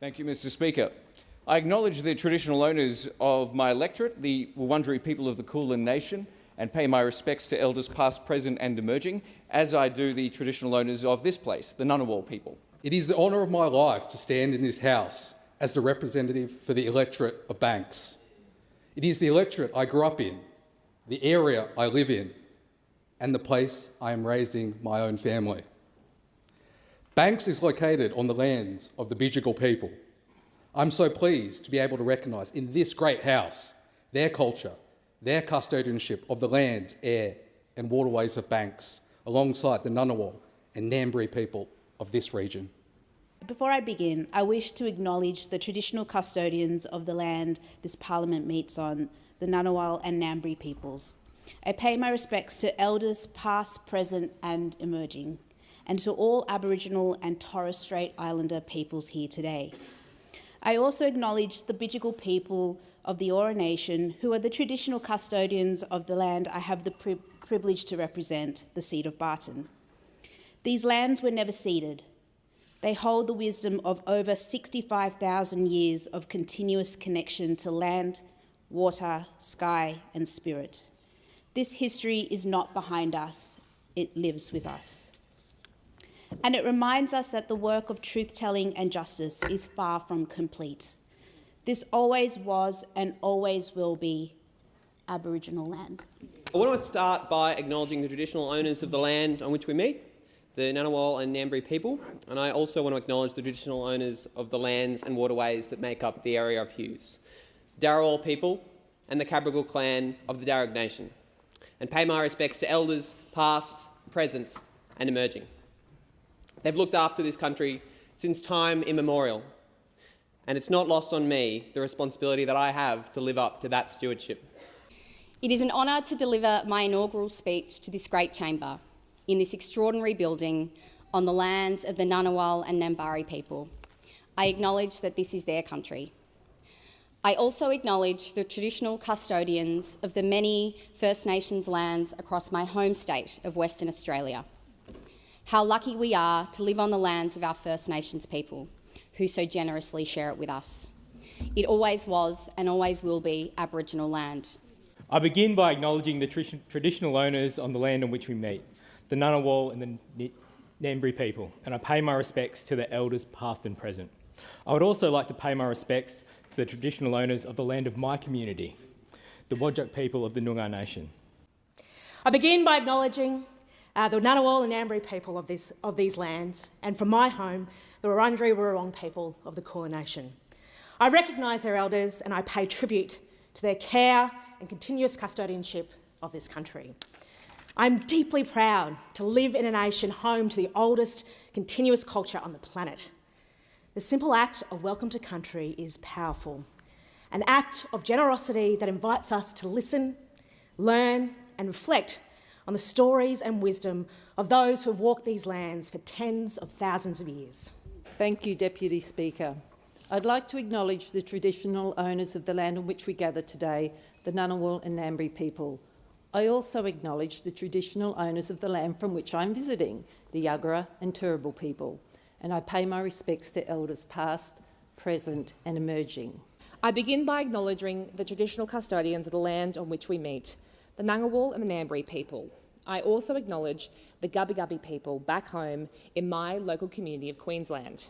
Thank you, Mr. Speaker. I acknowledge the traditional owners of my electorate, the Wurundjeri people of the Kulin Nation, and pay my respects to elders past, present and emerging, as I do the traditional owners of this place, the Ngunnawal people. It is the honour of my life to stand in this House as the representative for the electorate of Banks. It is the electorate I grew up in, the area I live in, and the place I am raising my own family. Banks is located on the lands of the Bidjigal people. I'm so pleased to be able to recognise in this great House their culture, their custodianship of the land, air and waterways of Banks, alongside the Ngunnawal and Ngambri people of this region. Before I begin, I wish to acknowledge the traditional custodians of the land this Parliament meets on, the Ngunnawal and Ngambri peoples. I pay my respects to elders past, present and emerging, and to all Aboriginal and Torres Strait Islander peoples here today. I also acknowledge the Bidjigal people of the Eora Nation, who are the traditional custodians of the land I have the privilege to represent, the seat of Barton. These lands were never ceded. They hold the wisdom of over 65,000 years of continuous connection to land, water, sky and spirit. This history is not behind us, it lives with us. And it reminds us that the work of truth-telling and justice is far from complete. This always was and always will be Aboriginal land. I want to start by acknowledging the traditional owners of the land on which we meet, the Ngunnawal and Ngambri people, and I also want to acknowledge the traditional owners of the lands and waterways that make up the area of Hughes, the Darawal people and the Cabrogal clan of the Darug Nation, and pay my respects to elders past, present and emerging. They've looked after this country since time immemorial, and it's not lost on me the responsibility that I have to live up to that stewardship. It is an honour to deliver my inaugural speech to this great chamber in this extraordinary building on the lands of the Ngunnawal and Ngambri people. I acknowledge that this is their country. I also acknowledge the traditional custodians of the many First Nations lands across my home state of Western Australia. How lucky we are to live on the lands of our First Nations people, who so generously share it with us. It always was and always will be Aboriginal land. I begin by acknowledging the traditional owners on the land on which we meet, the Ngunnawal and the Ngambri people, and I pay my respects to the elders past and present. I would also like to pay my respects to the traditional owners of the land of my community, the Whadjuk people of the Noongar Nation. I begin by acknowledging the Ngunnawal and Ngambri people of these lands, and from my home, the Wurundjeri Wurrung people of the Kulin Nation. I recognise their elders and I pay tribute to their care and continuous custodianship of this country. I'm deeply proud to live in a nation home to the oldest continuous culture on the planet. The simple act of welcome to country is powerful, an act of generosity that invites us to listen, learn and reflect on the stories and wisdom of those who have walked these lands for tens of thousands of years. Thank you, Deputy Speaker. I'd like to acknowledge the traditional owners of the land on which we gather today, the Ngunnawal and Ngambri people. I also acknowledge the traditional owners of the land from which I'm visiting, the Yuggera and Turrbal people, and I pay my respects to elders past, present and emerging. I begin by acknowledging the traditional custodians of the land on which we meet, the Ngunnawal and the Ngambri people. I also acknowledge the Gubbi Gubbi people back home in my local community of Queensland.